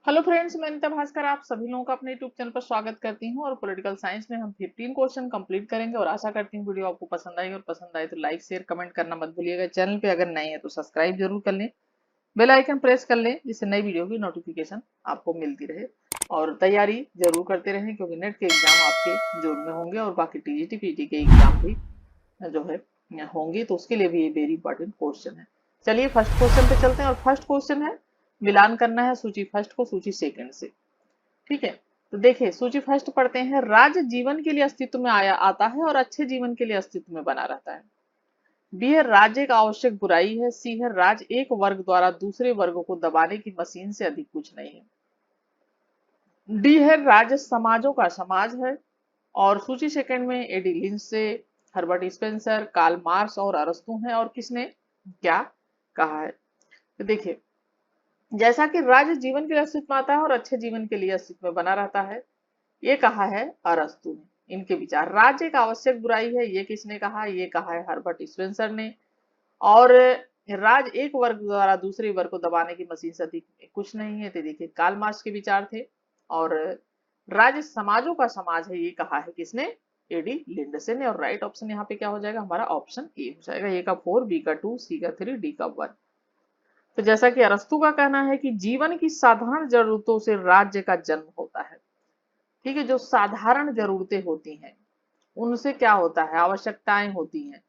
Hello friends, मैं अनिता भास्कर आप सभी लोगों का अपने यूट्यूब चैनल पर स्वागत करती हूं और पॉलिटिकल साइंस में हम 15 क्वेश्चन कंप्लीट करेंगे और आशा करती हूं वीडियो आपको पसंद आएगी और पसंद आए तो लाइक शेयर कमेंट करना मत भूलिएगा। चैनल पे अगर नए हैं तो सब्सक्राइब जरूर कर लें, बेल आइकन प्रेस कर लें जिससे नई वीडियो की नोटिफिकेशन आपको मिलती रहे। और तैयारी जरूर करते रहें क्योंकि नेट के एग्जाम आपके जून में होंगे और बाकी टीजीटी पीटी के एग्जाम भी जो है होंगी, तो उसके लिए भी ये वेरी इंपॉर्टेंट क्वेश्चन है। चलिए फर्स्ट क्वेश्चन पे चलते हैं और फर्स्ट क्वेश्चन है मिलान करना है सूची फर्स्ट को सूची सेकंड से। ठीक है, तो देखिए सूची फर्स्ट पढ़ते हैं। राज्य जीवन के लिए अस्तित्व में आया आता है और अच्छे जीवन के लिए अस्तित्व में बना रहता है। बी है राज्य एक आवश्यक बुराई है। सी है राज्य एक वर्ग द्वारा दूसरे वर्ग को दबाने की मशीन से अधिक कुछ नहीं है। डी है राज्य समाजों का समाज है। और सूची सेकंड में एडी लिंच से, हर्बर्ट स्पेंसर, कार्ल मार्क्स और अरस्तू हैं। और किसने क्या कहा है, तो देखिए जैसा कि राज्य जीवन के लिए अस्तित्व में आता है और अच्छे जीवन के लिए अस्तित्व में बना रहता है, ये कहा है अरस्तू ने। इनके विचार, राज्य एक आवश्यक बुराई है, ये किसने कहा, ये कहा है हर्बर्ट स्पेंसर ने। और राज एक वर्ग द्वारा दूसरे वर्ग को दबाने की मशीन से अधिक कुछ नहीं है, तो देखिए कार्ल मार्क्स के विचार थे। और राज्य समाजों का समाज है, ये कहा है किसने, एडी लिंडसे ने। और राइट ऑप्शन यहाँ पे क्या हो जाएगा हमारा, ऑप्शन ए हो जाएगा। ए का 4, बी का 2, सी का 3, डी का 1। तो जैसा कि अरस्तु का कहना है कि जीवन की साधारण जरूरतों से राज्य का जन्म होता है। ठीक है, जो साधारण जरूरतें होती हैं उनसे क्या होता है, आवश्यकताएं होती हैं।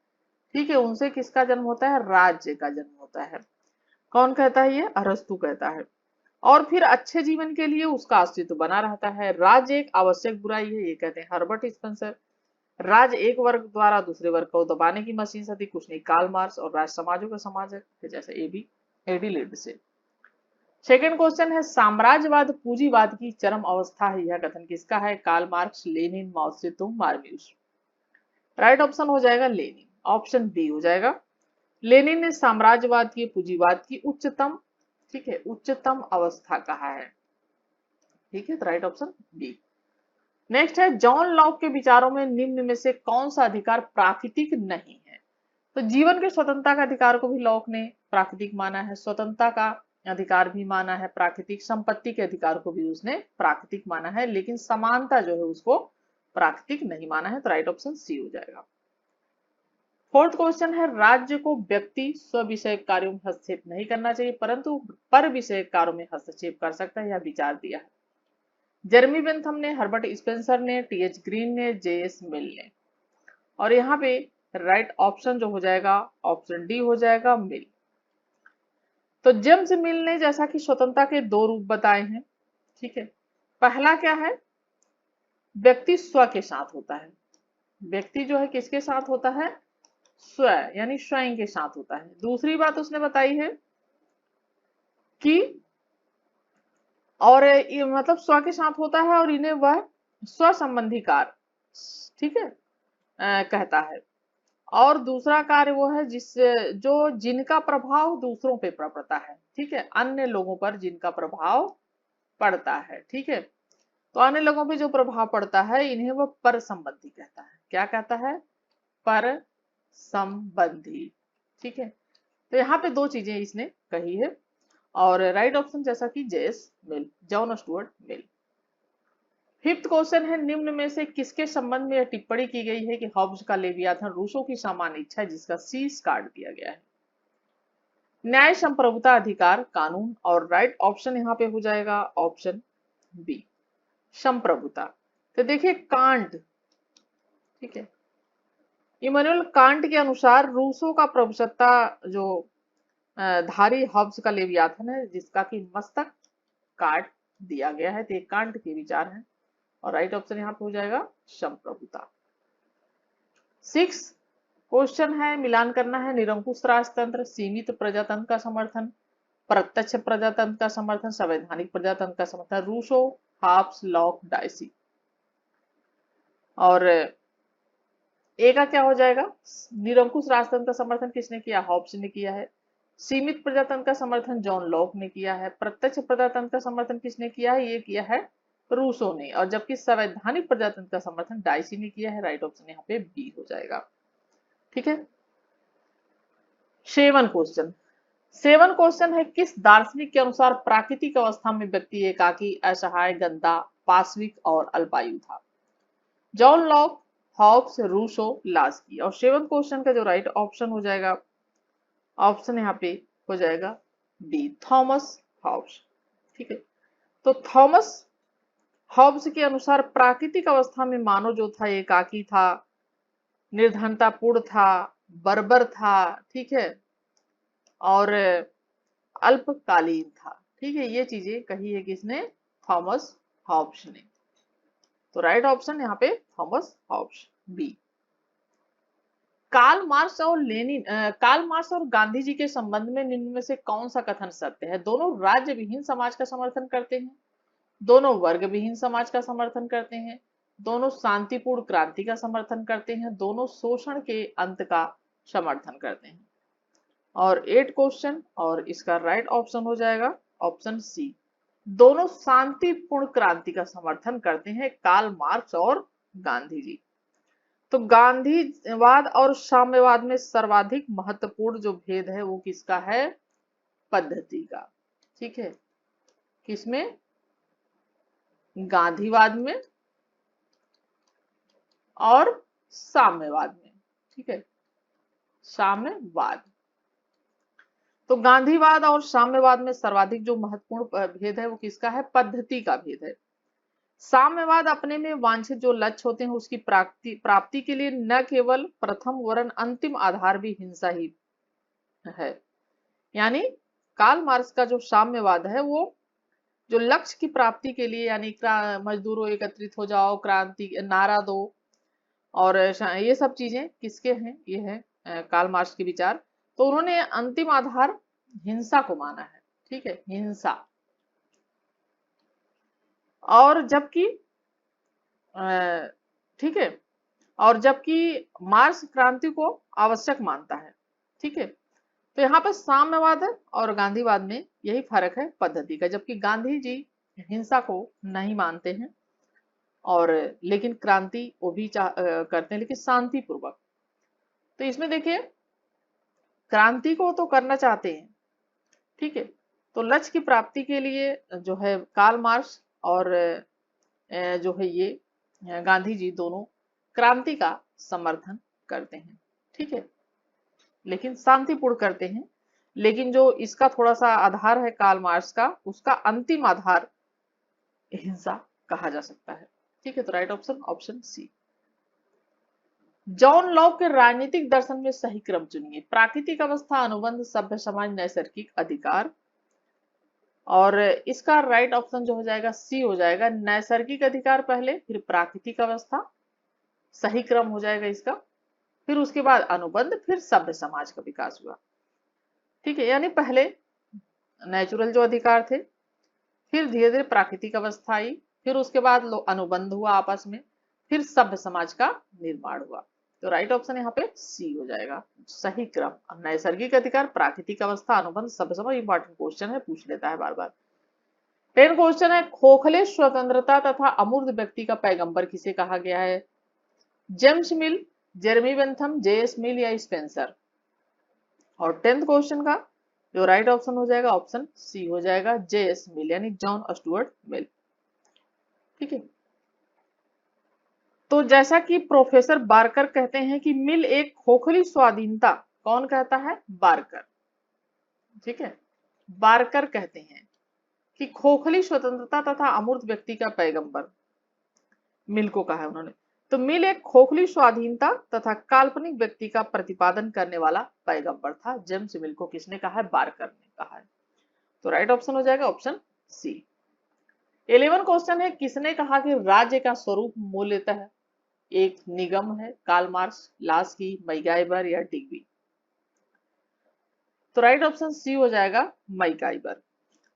ठीक है, उनसे किसका जन्म होता है, राज्य का जन्म होता है। कौन कहता है, ये अरस्तु कहता है। और फिर अच्छे जीवन के लिए उसका अस्तित्व बना रहता है। राज्य एक आवश्यक बुराई है, ये कहते हैं हर्बर्ट स्पेंसर। राज एक वर्ग द्वारा दूसरे वर्ग को दबाने की मशीन से थी, कुछ नहीं, कार्ल मार्क्स। और राज समाजों का समाज है, जैसे ए बी एडी लिड से। सेकेंड क्वेश्चन है साम्राज्यवाद पूंजीवाद की चरम अवस्था है, यह कथन किसका है, कार्ल मार्क्स, लेनिन, माओ सेतुंग, मार्क्यूस। राइट ऑप्शन हो जाएगा लेनिन, ऑप्शन बी हो जाएगा। लेनिन ने साम्राज्यवाद की पूंजीवाद की उच्चतम, ठीक है, उच्चतम अवस्था कहा है। ठीक है, तो राइट ऑप्शन बी। नेक्स्ट है जॉन लॉक के विचारों में निम्न में से कौन सा अधिकार प्राकृतिक नहीं है। तो जीवन के स्वतंत्रता का अधिकार को भी लॉक ने प्राकृतिक माना है, स्वतंत्रता का अधिकार भी माना है प्राकृतिक, संपत्ति के अधिकार को भी उसने प्राकृतिक माना है, लेकिन समानता जो है उसको प्राकृतिक नहीं माना है। तो राइट ऑप्शन सी हो जाएगा। फोर्थ क्वेश्चन है राज्य को व्यक्ति स्व विषय कार्यों में हस्तक्षेप नहीं करना चाहिए परंतु पर विषय कार्यों में हस्तक्षेप कर सकता है, यह विचार दिया है जेरेमी बेंथम ने, हर्बर्ट स्पेंसर ने, टीएच ग्रीन ने, जेएस मिल ने। और यहाँ पे राइट ऑप्शन जो हो जाएगा ऑप्शन डी हो जाएगा, मिल। तो जेम्स मिल ने जैसा कि स्वतंत्रता के दो रूप बताए हैं। ठीक है, पहला क्या है, व्यक्ति स्व के साथ होता है। व्यक्ति जो है किसके साथ होता है, स्व यानी स्वयं के साथ होता है। दूसरी बात उसने बताई है कि और ये मतलब स्व के साथ होता है और इन्हें वह स्व संबंधी कार्य, ठीक है, कहता है। और दूसरा कार्य वो है जिस जो जिनका प्रभाव दूसरों पे पड़ता है, ठीक है, अन्य लोगों पर जिनका प्रभाव पड़ता है। ठीक है, तो अन्य लोगों पे जो प्रभाव पड़ता है इन्हें वह पर संबंधी कहता है। क्या कहता है, पर संबंधी। ठीक है, तो यहाँ पे दो चीजें इसने कही है। और राइट ऑप्शन जैसा कि J S Mill, John Stuart Mill. Fifth question है निम्न में से किसके संबंध में यह टिप्पणी की गई है कि हॉब्स का लेवियाथन रूसों की सामान्य इच्छा है, जिसका सी काट दिया गया है। न्याय संप्रभुता अधिकार कानून। और राइट ऑप्शन यहाँ पे हो जाएगा ऑप्शन बी, संप्रभुता। तो देखिए कांट, ठीक है, इमानुएल कांट के अनुसार रूसों का प्रभुसत्ता जो धारी हॉब्स का लेवियाथन है जिसका कि मस्तक काट दिया गया है, तो ये कांट के विचार हैं। और राइट ऑप्शन यहाँ पे हो जाएगा संप्रभुता। सिक्स क्वेश्चन है मिलान करना है निरंकुश राजतंत्र, सीमित प्रजातंत्र का समर्थन, प्रत्यक्ष प्रजातंत्र का समर्थन, संवैधानिक प्रजातंत्र का समर्थन, रूसो, हाब्स, लॉक, डाइसी। और ए का क्या हो जाएगा, निरंकुश राजतंत्र का समर्थन किसने किया, हॉब्स ने किया है। सीमित प्रजातंत्र का समर्थन जॉन लॉक ने किया है। प्रत्यक्ष प्रजातंत्र का समर्थन किसने किया है, ये किया है रूसो ने। और जबकि संवैधानिक प्रजातंत्र का समर्थन डाइसी ने किया है। राइट ऑप्शन यहाँ पे बी हो जाएगा। ठीक है, सेवन क्वेश्चन, सेवन क्वेश्चन है, किस दार्शनिक के अनुसार प्राकृतिक अवस्था में व्यक्ति एकाकी, असहाय, गंदा, पाशविक और अल्पायु था? John Locke, Hobbes, Rousseau, Laski. और सेवन क्वेश्चन का जो राइट ऑप्शन हो जाएगा, ऑप्शन यहाँ पे हो जाएगा बी, थॉमस हॉब्स। ठीक है, तो थॉमस हॉब्स के अनुसार प्राकृतिक अवस्था में मानव जो था एकाकी था, निर्धनतापूर्ण था, बर्बर था, ठीक है, और अल्पकालीन था। ठीक है, ये चीजें कही है किसने? थॉमस हॉब्स ने। तो राइट ऑप्शन यहाँ पे Thomas Hobbes, B. Karl Marx और गांधी जी के संबंध में निम्न में से कौन सा कथन सत्य है? दोनों राज्य विहीन समाज का समर्थन करते हैं, दोनों वर्ग विहीन समाज का समर्थन करते हैं, दोनों शांतिपूर्ण क्रांति का समर्थन करते हैं, दोनों शोषण के अंत का समर्थन करते हैं। और 8 क्वेश्चन, और इसका राइट ऑप्शन हो जाएगा ऑप्शन सी, दोनों शांतिपूर्ण क्रांति का समर्थन करते हैं, कार्ल मार्क्स और गांधी जी। तो गांधीवाद और साम्यवाद में सर्वाधिक महत्वपूर्ण जो भेद है वो किसका है? पद्धति का। ठीक है, किसमें? गांधीवाद में और साम्यवाद में। ठीक है, साम्यवाद। तो गांधीवाद और साम्यवाद में सर्वाधिक जो महत्वपूर्ण भेद है वो किसका है? पद्धति का भेद है। साम्यवाद अपने में वांछित जो लक्ष्य होते हैं उसकी प्राप्ति के लिए न केवल प्रथम वरन अंतिम आधार भी हिंसा ही है। यानी कार्ल मार्क्स का जो साम्यवाद है वो जो लक्ष्य की प्राप्ति के लिए, यानी मजदूरों एकत्रित हो जाओ, क्रांति नारा दो, और ये सब चीजें किसके हैं? ये है कार्ल मार्क्स के विचार। तो उन्होंने अंतिम आधार हिंसा को माना है। ठीक है, हिंसा। और जबकि ठीक है, और जबकि मार्क्स क्रांति को आवश्यक मानता है। ठीक है, तो यहाँ पर साम्यवाद और गांधीवाद में यही फर्क है पद्धति का, जबकि गांधी जी हिंसा को नहीं मानते हैं, और लेकिन क्रांति वो भी करते हैं, लेकिन शांतिपूर्वक। तो इसमें देखिए, क्रांति को तो करना चाहते हैं, ठीक है, तो लक्ष्य की प्राप्ति के लिए जो है कार्ल मार्क्स और जो है ये गांधी जी दोनों क्रांति का समर्थन करते हैं। ठीक है, लेकिन शांतिपूर्ण करते हैं। लेकिन जो इसका थोड़ा सा आधार है कार्ल मार्क्स का, उसका अंतिम आधार हिंसा कहा जा सकता है। ठीक है, तो right option option C. John Locke के राजनीतिक दर्शन में सही क्रम चुनिए। प्राकृतिक अवस्था, अनुबंध, सभ्य समाज, नैसर्गिक अधिकार। और इसका राइट ऑप्शन जो हो जाएगा सी हो जाएगा, नैसर्गिक अधिकार पहले, फिर प्राकृतिक अवस्था, सही क्रम हो जाएगा इसका, फिर उसके बाद अनुबंध, फिर सभ्य समाज का विकास हुआ। ठीक है, यानी पहले नेचुरल जो अधिकार थे, फिर धीरे धीरे प्राकृतिक अवस्था आई, फिर उसके बाद अनुबंध हुआ आपस में, फिर सभ्य समाज का निर्माण हुआ। तो राइट ऑप्शन यहाँ पे सी हो जाएगा, सही क्रम। नैसर्गिक अधिकार, प्राकृतिक अवस्था, अनुबंध, सभ्य समाज। इंपॉर्टेंट क्वेश्चन है, पूछ लेता है बार बार। 10 क्वेश्चन है, खोखले स्वतंत्रता तथा अमूर्त व्यक्ति का पैगंबर किसे कहा गया है? James Mill, Jeremy Bentham, J S Mill या स्पेंसर। और 10th क्वेश्चन का जो राइट ऑप्शन हो जाएगा ऑप्शन सी हो जाएगा, जेएस मिल, यानी जॉन स्टुअर्ट मिल। ठीक है, तो जैसा कि प्रोफेसर बार्कर कहते हैं कि मिल एक खोखली स्वाधीनता, कौन कहता है? बार्कर। ठीक है, बार्कर कहते हैं कि खोखली स्वतंत्रता तथा अमूर्त व्यक्ति का पैगंबर, मिल को कहा है उन्होंने। तो मिल एक खोखली स्वाधीनता तथा काल्पनिक व्यक्ति का प्रतिपादन करने वाला पैगंबर था। जेम्स मिल को किसने कहा है? बार्कर ने कहा है। तो राइट ऑप्शन हो जाएगा ऑप्शन सी। 11 क्वेश्चन है, किसने कहा कि राज्य का स्वरूप मूल्यतः एक निगम है? कार्ल मार्क्स, लास्की, मैकाइबर या डिग्बी। तो राइट ऑप्शन सी हो जाएगा, मैकाइबर।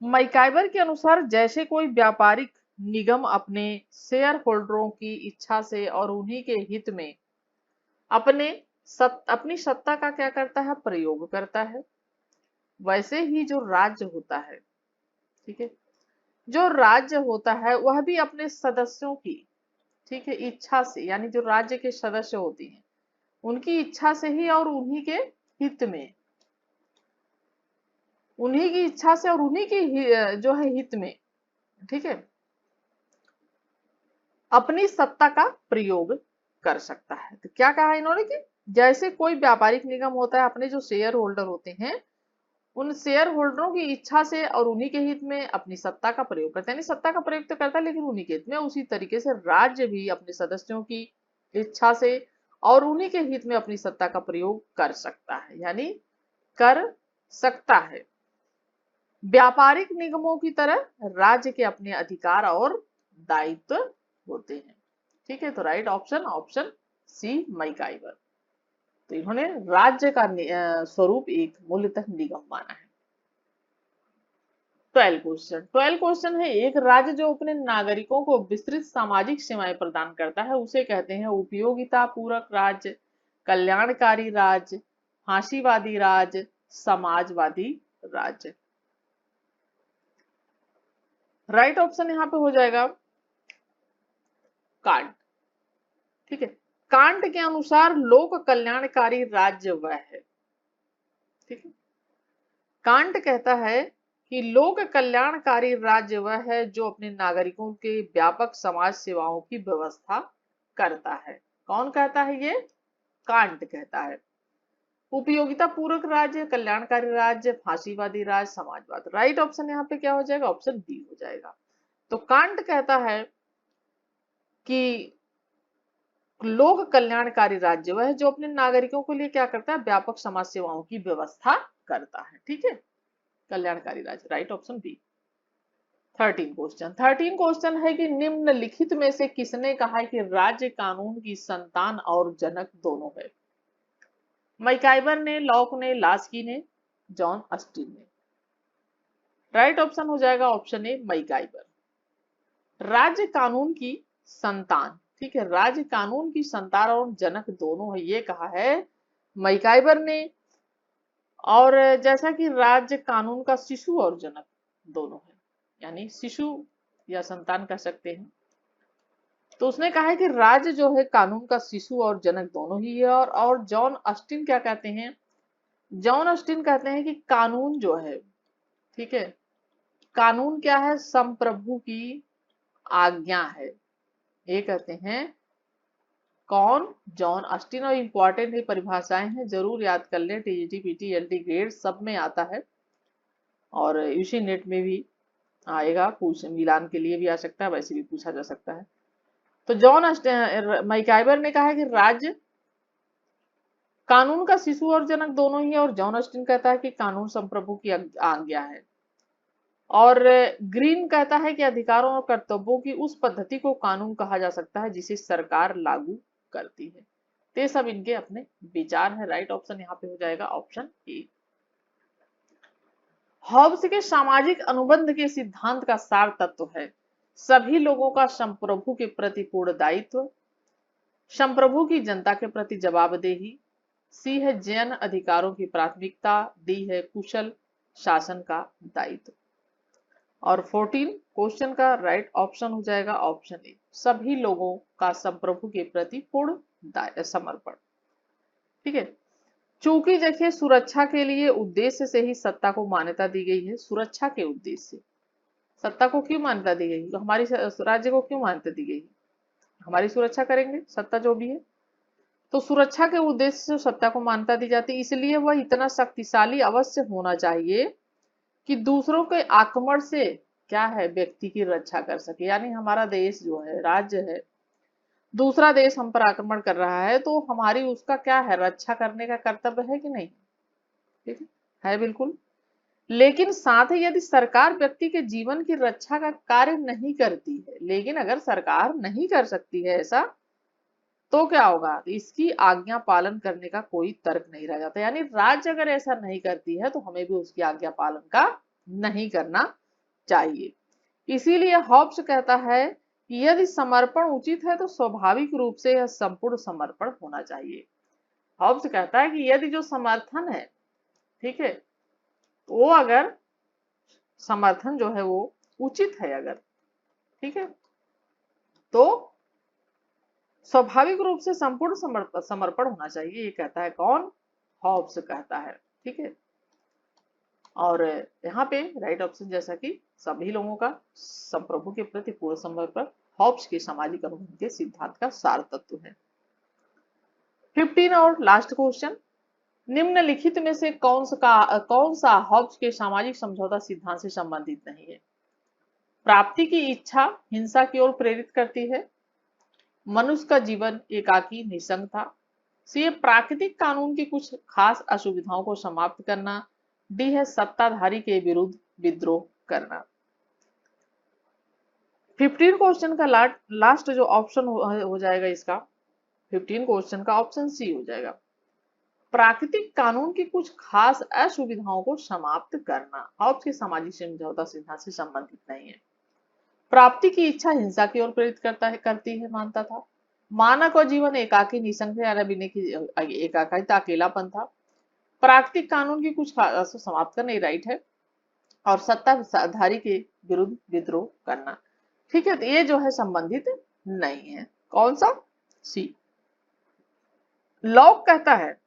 मैकाइबर के अनुसार जैसे कोई व्यापारिक निगम अपने शेयर होल्डरों की इच्छा से और उन्हीं के हित में अपनी सत्ता का क्या करता है? प्रयोग करता है, वैसे ही जो राज्य होता है, ठीक है, जो राज्य होता है वह भी अपने सदस्यों की, ठीक है, इच्छा से, यानी जो राज्य के सदस्य होते हैं उनकी इच्छा से ही और उन्हीं के हित में उन्हीं की इच्छा से और उन्हीं की जो है हित में, ठीक है, अपनी सत्ता का प्रयोग कर सकता है। तो क्या कहा इन्होंने कि जैसे कोई व्यापारिक निगम होता है, अपने जो शेयर होल्डर होते हैं उन शेयर होल्डरों की इच्छा से और उन्हीं के हित में अपनी सत्ता का प्रयोग करता है, यानी सत्ता का प्रयोग तो करता है लेकिन उन्हीं के हित में, उसी तरीके से राज्य भी अपने सदस्यों की इच्छा से और उन्हीं के हित में अपनी सत्ता का प्रयोग कर सकता है, यानी कर सकता है। व्यापारिक निगमों की तरह राज्य के अपने अधिकार और दायित्व होते हैं। ठीक है, तो right option option C MacIver. तो इन्होंने राज्य का स्वरूप एक मूलतः निगम माना है। 12 क्वेश्चन है, एक राज्य जो अपने नागरिकों को विस्तृत सामाजिक सेवाएं प्रदान करता है उसे कहते हैं उपयोगिता पूरक राज्य, कल्याणकारी राज्य, फांसीवादी राज्य, समाजवादी राज्य। राइट ऑप्शन यहां पे हो जाएगा कांट। ठीक है, कांट के अनुसार लोक कल्याणकारी राज्य वह है, ठीक है, कांट कहता है कि लोक कल्याणकारी राज्य वह है जो अपने नागरिकों के व्यापक समाज सेवाओं की व्यवस्था करता है। कौन कहता है ये? कांट कहता है। उपयोगिता पूरक राज्य, कल्याणकारी राज्य, फांसीवादी राज्य, समाजवाद। राइट ऑप्शन यहाँ पे क्या हो जाएगा? ऑप्शन डी हो जाएगा। तो कांट कहता है कि लोक कल्याणकारी राज्य वह है जो अपने नागरिकों के लिए क्या करता है? व्यापक समाज सेवाओं की व्यवस्था करता है। ठीक है, कल्याणकारी राज्य। Right option B. 13 क्वेश्चन है कि निम्नलिखित में से किसने कहा है कि राज्य कानून की संतान और जनक दोनों है? मैकाइवर ने, लॉक ने, लास्की ने, जॉन अस्टिन ने। राइट ऑप्शन हो जाएगा ऑप्शन ए मैकाइवर। राज्य कानून की संतान, ठीक है, राज्य कानून की संतान और जनक दोनों है, ये कहा है मैकाइवर ने। और जैसा कि राज्य कानून का शिशु और जनक दोनों है, यानी शिशु या संतान कह सकते हैं, तो उसने कहा है कि राज्य जो है कानून का शिशु और जनक दोनों ही है। और जॉन अस्टिन क्या कहते हैं? जॉन अस्टिन कहते हैं कि कानून जो है, ठीक है, कानून क्या है? संप्रभु की आज्ञा है, ये कहते हैं। कौन? John Austin. और इंपॉर्टेंट है, परिभाषाएं हैं, जरूर याद कर ले, टीजीटी पीटी एलटी ग्रेड सब में आता है और यूसी नेट में भी आएगा, पूछ मिलान के लिए भी आ सकता है, वैसे भी पूछा जा सकता है। तो जॉन मैकाइवर ने कहा है कि राज्य कानून का शिशु और जनक दोनों ही है, और जॉन अस्टिन कहता है कि कानून संप्रभु की आज्ञा है। और ग्रीन कहता है कि अधिकारों और कर्तव्यों की उस पद्धति को कानून कहा जा सकता है जिसे सरकार लागू करती है। तो सब इनके अपने विचार है। राइट ऑप्शन यहाँ पे हो जाएगा ऑप्शन ए। हॉब्स के सामाजिक अनुबंध के सिद्धांत का सार तत्व है सभी लोगों का संप्रभु के प्रति पूर्ण दायित्व, संप्रभु की जनता के प्रति जवाबदेही, सी है जन अधिकारों की प्राथमिकता, डी है कुशल शासन का दायित्व। और 14 क्वेश्चन का राइट ऑप्शन हो जाएगा ऑप्शन ए, सभी लोगों का संप्रभु के प्रति पूर्ण समर्पण। ठीक है, चूंकि देखिए सुरक्षा के लिए उद्देश्य से ही सत्ता को मान्यता दी गई है। सुरक्षा के उद्देश्य से सत्ता को क्यों मान्यता दी गई? हमारी राज्य को क्यों मान्यता दी गई? हमारी सुरक्षा करेंगे सत्ता जो भी है, तो सुरक्षा के उद्देश्य से सत्ता को मान्यता दी जाती है, इसलिए वह इतना शक्तिशाली अवश्य होना चाहिए कि दूसरों के आक्रमण से क्या है, व्यक्ति की रक्षा कर सके। यानी हमारा देश जो है, राज्य है, दूसरा देश हम पर आक्रमण कर रहा है तो हमारी उसका क्या है, रक्षा करने का कर्तव्य है कि नहीं? ठीक है बिल्कुल। लेकिन साथ ही यदि सरकार व्यक्ति के जीवन की रक्षा का कार्य नहीं करती है, लेकिन अगर सरकार नहीं कर सकती है ऐसा, तो क्या होगा? इसकी आज्ञा पालन करने का कोई तर्क नहीं रह जाता। यानी राज्य अगर ऐसा नहीं करती है तो हमें भी उसकी आज्ञा पालन का नहीं करना चाहिए। इसीलिए हॉब्स कहता है कि यदि समर्पण उचित है तो स्वाभाविक रूप से यह संपूर्ण समर्पण होना चाहिए। हॉब्स कहता है कि यदि जो समर्थन है, ठीक है, वो अगर समर्थन जो है वो उचित है अगर, ठीक है, तो स्वाभाविक रूप से संपूर्ण समर्पण होना चाहिए, ये कहता है कौन? हॉब्स कहता है। ठीक है, और यहाँ पे राइट ऑप्शन जैसा कि सभी लोगों का संप्रभु के प्रति पूर्ण समर्पण हॉब्स के सामाजिक अनुबंध के सिद्धांत का सार तत्व है। 15 और लास्ट क्वेश्चन, निम्नलिखित में से कौन सा हॉब्स के सामाजिक समझौता सिद्धांत से संबंधित नहीं है? प्राप्ति की इच्छा हिंसा की ओर प्रेरित करती है, मनुष्य का जीवन एकाकी निसंग था, सी प्राकृतिक कानून की कुछ खास असुविधाओं को समाप्त करना, डी है सत्ताधारी के विरुद्ध विद्रोह करना। 15 क्वेश्चन का लास्ट जो ऑप्शन हो जाएगा इसका 15 क्वेश्चन का ऑप्शन सी हो जाएगा, प्राकृतिक कानून की कुछ खास असुविधाओं को समाप्त करना हॉब्स के सामाजिक समझौता सिद्धांत से संबंधित नहीं है। प्राप्ति की इच्छा हिंसा की ओर प्रेरित करती है मानता था, मानव का जीवन एकाकी निसंग की एकाकिता अकेलापन था, प्राकृतिक कानून की कुछ खास समाप्त करना राइट है, और सत्ताधारी के विरुद्ध विद्रोह करना। ठीक है, तो ये जो है संबंधित नहीं है। कौन सा? सी। लॉक कहता है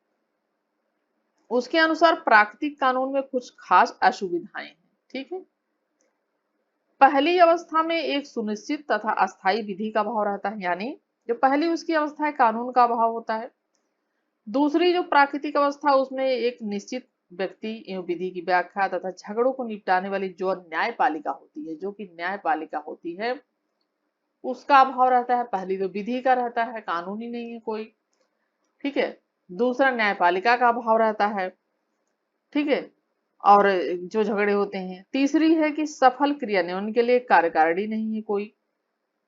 उसके अनुसार प्राकृतिक कानून में कुछ खास असुविधाएं हैं। ठीक है, पहली अवस्था में एक सुनिश्चित तथा अस्थायी विधि का भाव रहता है, यानी जो पहली उसकी अवस्था है कानून का अभाव होता है। दूसरी जो प्राकृतिक अवस्था उसमें एक निश्चित व्यक्ति एवं विधि की व्याख्या तथा झगड़ों को निपटाने वाली जो न्यायपालिका होती है, जो कि न्यायपालिका होती है उसका अभाव रहता है। पहली तो विधि का रहता है, कानून ही नहीं है कोई। ठीक है, दूसरा न्यायपालिका का अभाव रहता है। ठीक है, और जो झगड़े होते हैं। तीसरी है कि सफल क्रियान्वयन के लिए कार्यकारिणी नहीं है कोई।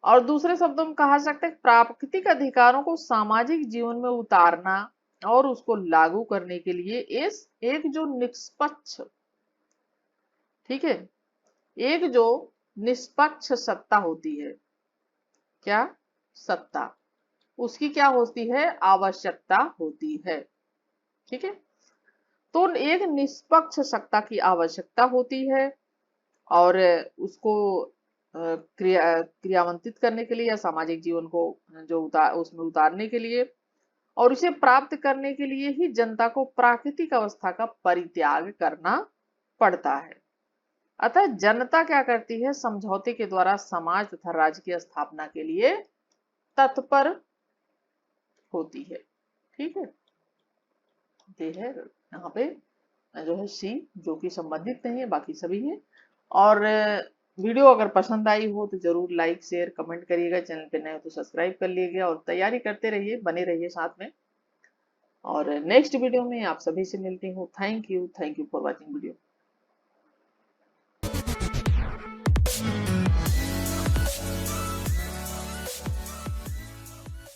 और दूसरे शब्दों में कहा सकता है प्राकृतिक अधिकारों को सामाजिक जीवन में उतारना और उसको लागू करने के लिए एक जो निष्पक्ष, ठीक है, एक जो निष्पक्ष सत्ता होती है, क्या सत्ता, उसकी क्या होती है? आवश्यकता होती है। ठीक है, तो एक निष्पक्ष सत्ता की आवश्यकता होती है और उसको क्रियान्वित करने के लिए या सामाजिक जीवन को जो उसमें उतारने के लिए और उसे प्राप्त करने के लिए ही जनता को प्राकृतिक अवस्था का परित्याग करना पड़ता है। अतः जनता क्या करती है? समझौते के द्वारा समाज तथा राज्य की स्थापना के लिए तत्पर होती है। ठीक है, ये है यहाँ पे जो है सी, जो कि संबंधित नहीं है, बाकी सभी है। और वीडियो अगर पसंद आई हो तो जरूर लाइक शेयर कमेंट करिएगा, चैनल पे नए हो तो सब्सक्राइब कर लीजिएगा और तैयारी करते रहिए, बने रहिए साथ में। और नेक्स्ट वीडियो में आप सभी से मिलती हूँ। Thank you for watching video.